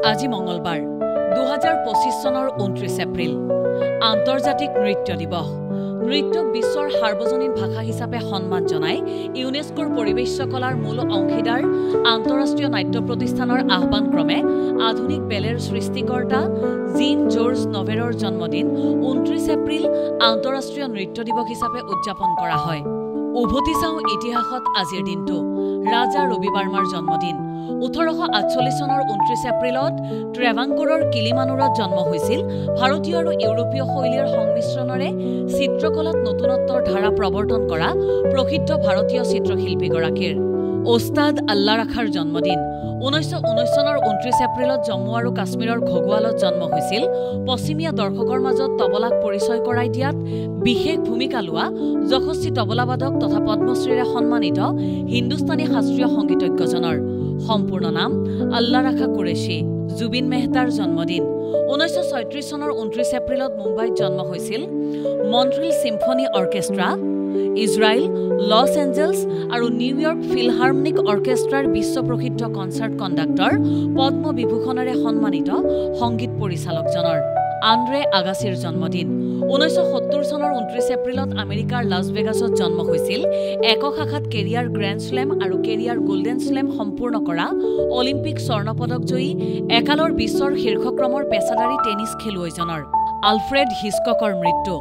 আজি মঙ্গলবাৰ 2025 চনৰ 29 এপ্ৰিল আন্তৰ্জাতিক নৃত্য দিৱস। নৃত্যক বিশ্বৰ সাৰ্বজনীন ভাষা হিচাপে সন্মান জনাই ইউনেস্কোৰ পৰিৱেশ কলাৰ মূল অংশীদাৰ আন্তঃৰাষ্ট্ৰীয় নাট্য প্ৰতিষ্ঠানৰ আহ্বান ক্ৰমে আধুনিক বেলেৰ সৃষ্টিকৰ্তা জিন জৰ্জ নভেৰৰ জন্মদিন 29 এপ্ৰিল আন্তঃৰাষ্ট্ৰীয় নৃত্য দিৱস হিচাপে উদযাপন কৰা হয়। উভতি চাওঁ ইতিহাসত আজিৰ দিনটো। ৰাজা ৰবি বাৰ্মাৰ জন্মদিন 1848 চনৰ 29 এপ্ৰিলত ট্ৰেভাংকোৰৰ কিলিমানুৰত জন্ম হৈছিল। ভাৰতীয় আৰু ইউৰোপীয় শৈলীৰ সংমিশ্ৰণেৰে চিত্ৰকলাত নতুনত্বৰ ধাৰা প্ৰৱৰ্তন কৰা প্ৰসিদ্ধ ভাৰতীয় চিত্ৰশিল্পীগৰাকীৰ ওস্তাদ আল্লা ৰাখাৰ জন্মদিন 1919 চনৰ 29 এপ্ৰিলত জম্মু আৰু কাশ্মীৰৰ ঘগৱালত জন্ম হৈছিল। পশ্চিমীয়া দৰ্শকৰ মাজত তবলাক পৰিচয় কৰাই দিয়াত বিশেষ ভূমিকা লোৱা যশস্বী তবলাবাদক তথা পদ্মশ্ৰীৰে সন্মানিত হিন্দুস্তানী শাস্ত্ৰীয় সংগীতজ্ঞজনৰ সম্পূৰ্ণ নাম আল্লা ৰাখা কুৰেশ্বী। জুবিন মেহতাৰ জন্মদিন 1936 চনৰ 29 এপ্ৰিলত মুম্বাইত জন্ম হৈছিল। Montreal symphony orchestra, Israel, Los Angeles New York philharmonic অৰ্কেষ্ট্ৰাৰ বিশ্বপ্ৰসিদ্ধ কনচাৰ্ট কণ্ডাক্টৰ পদ্ম বিভূষণেৰে সন্মানিত সংগীত পৰিচালকজনৰ আন্দ্ৰে আগাছীৰ জন্মদিন 1970 চনৰ 29 এপ্ৰিলত আমেৰিকাৰ লাছ ভেগাছত জন্ম হৈছিল। একক শাখাত কেৰিয়াৰ গ্ৰেণ্ড শ্লেম আৰু কেৰিয়াৰ গল্ডেন শ্লেম সম্পূৰ্ণ কৰা অলিম্পিক স্বৰ্ণপদক জয়ী একালৰ বিশ্বৰ শীৰ্ষক্ৰমৰ পেছাদাৰী টেনিছ খেলুৱৈজনৰ আলফ্ৰেড হিচককৰ মৃত্যু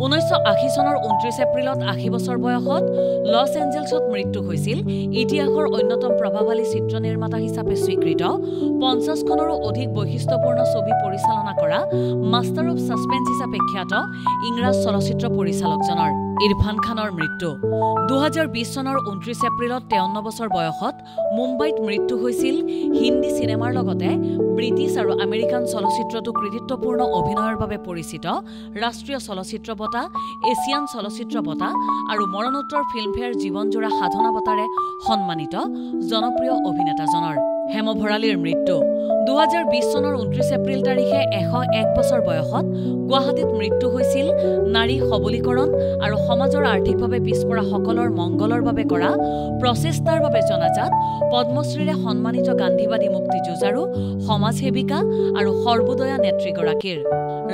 1980 চনৰ 29 এপ্ৰিলত 80 বছৰ বয়সত লছ এঞ্জেলছত মৃত্যু হৈছিল। ইতিহাসৰ অন্যতম প্ৰভাৱশালী চিত্ৰ নিৰ্মাতা হিচাপে স্বীকৃত 50খনৰো অধিক বৈশিষ্ট্যপূৰ্ণ ছবি পৰিচালনা কৰা মাষ্টাৰ অৱ ছাছপেন্স হিচাপে খ্যাত ইংৰাজ চলচ্চিত্ৰ পৰিচালকজনৰ ইৰফান খানৰ মৃত্যু 2020 চনৰ 29 এপ্ৰিলত 53 বছৰ বয়সত মুম্বাইত মৃত্যু হৈছিল। হিন্দী চিনেমাৰ লগতে ব্ৰিটিছ আৰু আমেৰিকান চলচ্চিত্ৰতো কৃতিত্বপূৰ্ণ অভিনয়ৰ বাবে পৰিচিত ৰাষ্ট্ৰীয় চলচ্চিত্ৰ বঁটা, এছিয়ান চলচ্চিত্ৰ বঁটা আৰু মৰণোত্তৰ ফিল্মফেয়াৰ জীৱনজোৰা সাধনা বঁটাৰে সন্মানিত জনপ্ৰিয় অভিনেতাজনৰ হেম ভৰালীৰ মৃত্যু 2020 চনৰ 29 এপ্ৰিল তাৰিখে 101 বছৰ বয়সত গুৱাহাটীত মৃত্যু হৈছিল। নাৰী সবলীকৰণ আৰু সমাজৰ আৰ্থিকভাৱে পিছপৰা সকলৰ মংগলৰ বাবে কৰা প্ৰচেষ্টাৰ বাবে জনাজাত পদ্মশ্ৰীৰে সন্মানিত গান্ধীবাদী মুক্তি যুঁজাৰু সমাজসেৱিকা আৰু সৰ্বোদয়া নেত্ৰীগৰাকীৰ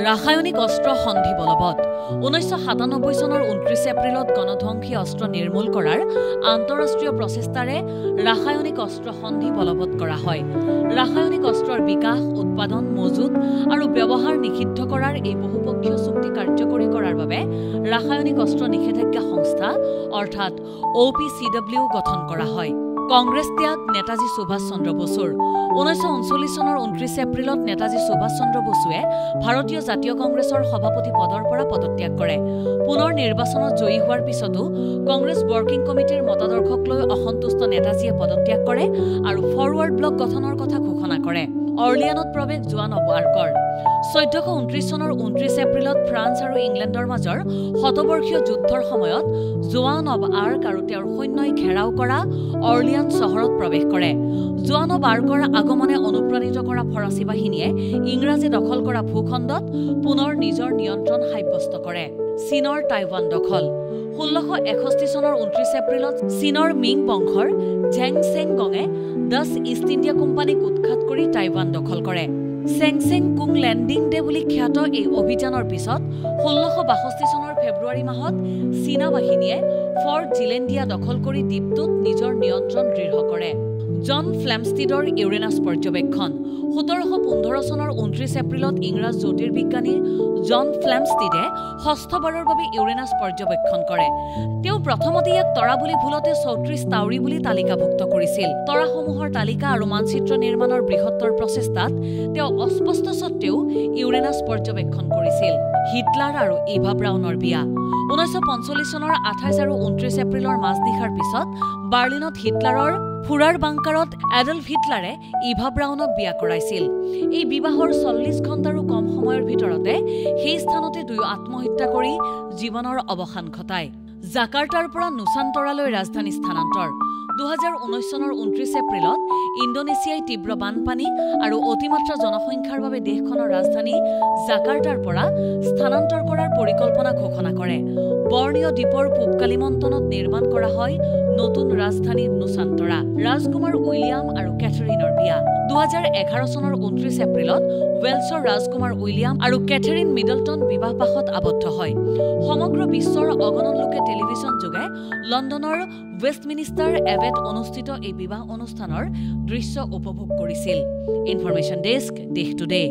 ৰাসায়নিক অস্ত্ৰ সন্ধি বলবৎ 1997 চনৰ 29 এপ্ৰিলত গণধ্বংসী অস্ত্ৰ নিৰ্মূল কৰাৰ আন্তঃৰাষ্ট্ৰীয় প্ৰচেষ্টাৰে ৰাসায়নিক অস্ত্ৰ সন্ধি বলবৎ কৰা হয়। ৰাসায়নিক অস্ত্ৰৰ বিকাশ, উৎপাদন, মজুত আৰু ব্যৱহাৰ নিষিদ্ধ কৰাৰ এই বহুপক্ষীয় চুক্তি কাৰ্যকৰী কৰাৰ বাবে ৰাসায়নিক অস্ত্ৰ নিষেধাজ্ঞা সংস্থা অৰ্থাৎ OPCW গঠন কৰা হয়। কংগ্ৰেছ ত্যাগ নেতাজী সুভাষ চন্দ্ৰ বসুৰ 1939 চনৰ 29 এপ্ৰিলত নেতাজী সুভাষ চন্দ্ৰ বসুৱে ভাৰতীয় জাতীয় কংগ্ৰেছৰ সভাপতি পদৰ পৰা পদত্যাগ কৰে। পুনৰ নিৰ্বাচনত জয়ী হোৱাৰ পিছতো কংগ্ৰেছ ৱৰ্কিং কমিটিৰ মতাদৰ্শক লৈ অসন্তুষ্ট নেতাজীয়ে পদত্যাগ কৰে আৰু ফৰৱাৰ্ড ব্লক গঠনৰ কথা ঘোষণা কৰে। অৰ্লিয়ানত প্ৰৱেশ জোৱান অৱ আৰ্কৰ 1429 চনৰ 29 এপ্ৰিলত ফ্ৰান্স আৰু ইংলেণ্ডৰ মাজৰ শতবৰ্ষীয় যুদ্ধৰ সময়ত জোৱান অৱ আৰ্ক আৰু তেওঁৰ সৈন্যই ঘেৰাও কৰা অৰ্লিয়ান চহৰত প্ৰৱেশ কৰে। জোৱান অৱ আৰ্কৰ আগমনে অনুপ্ৰাণিত কৰা ফৰাচী বাহিনীয়ে ইংৰাজী দখল কৰা ভূখণ্ডত পুনৰ নিজৰ নিয়ন্ত্ৰণ সাব্যস্ত কৰে। চীনৰ টাইৱান দখল 1661 চনৰ 29 এপ্ৰিলত চীনৰ মিং বংশৰ ঝেং চেং গঙে ডাচ ইষ্ট ইণ্ডিয়া কোম্পানীক উৎখাত কৰি টাইৱান দখল কৰে। চেংচেং কুং লেণ্ডিং ডে বুলি খ্যাত এই অভিযানৰ পিছত 1662 চনৰ ফেব্ৰুৱাৰী মাহত চীনা বাহিনীয়ে ফৰ্ট জিলেণ্ডিয়া দখল কৰি দ্বীপটোত নিজৰ নিয়ন্ত্ৰণ দৃঢ় কৰে। জন ফ্লেমষ্টিডৰ ইউৰেনাছ পৰ্যবেক্ষণ 1715 চনৰ 29 এপ্ৰিলত ইংৰাজ জ্যোতিৰ্বিজ্ঞানী জন ফ্লেমষ্টিডে ষষ্ঠবাৰৰ বাবে ইউৰেনাছ পৰ্যবেক্ষণ কৰে। তেওঁ প্ৰথমতে ইয়াক তৰা বুলি ভুলতে 34 তাউৰী বুলি তালিকাভুক্ত কৰিছিল। তৰাসমূহৰ তালিকা আৰু মানচিত্ৰ নিৰ্মাণৰ বৃহত্তৰ প্ৰচেষ্টাত তেওঁ অস্পষ্ট স্বত্বেও ইউৰেনাছ পৰ্যবেক্ষণ কৰিছিল। হিটলাৰ আৰু ইভা ব্ৰাউনৰ বিয়া 1945 চনৰ 28 আৰু 29 এপ্ৰিলৰ মাজনিশাৰ পিছত বাৰ্লিনত হিটলাৰৰ ফুৰাৰ বাংকাৰত এডলফ হিটলাৰে ইভা ব্ৰাউনক বিয়া কৰাইছিল। এই বিবাহৰ 40 ঘণ্টাৰো কম সময়ৰ ভিতৰতে সেই স্থানতে দুয়ো আত্মহত্যা কৰি জীৱনৰ অৱসান ঘটায়। জাকাৰ্টাৰ পৰা নুচান্তৰালৈ ৰাজধানী স্থানান্তৰ 2019 চনৰ 29 এপ্ৰিলত ইণ্ডোনেছিয়াই তীব্ৰ বানপানী আৰু অতিমাত্ৰা জনসংখ্যাৰ বাবে দেশখনৰ ৰাজধানী জাকাৰ্টাৰ পৰা স্থানান্তৰ কৰাৰ পৰিকল্পনা ঘোষণা কৰে। বৰ্ণীয় দ্বীপৰ পূব কালিমন্টনত নিৰ্মাণ কৰা হয় নতুন ৰাজধানী নুচান্তৰা। ৰাজকুমাৰ উইলিয়াম আৰু কেথৰিনৰ বিয়া 2011 চনৰ 29 এপ্ৰিলত ৱেলছৰ ৰাজকুমাৰ উইলিয়াম আৰু কেথৰিন মিডলটন বিবাহপাশত আবদ্ধ হয়। সমগ্ৰ বিশ্বৰ অগণন লোকে টেলিভিছন যোগে লণ্ডনৰ ৱেষ্টমিনিষ্টাৰ এবেট অনুষ্ঠিত এই বিবাহ অনুষ্ঠানৰ দৃশ্য উপভোগ কৰিছিল। ইনফৰমেশ্যন ডেস্ক, দেশ টুডে।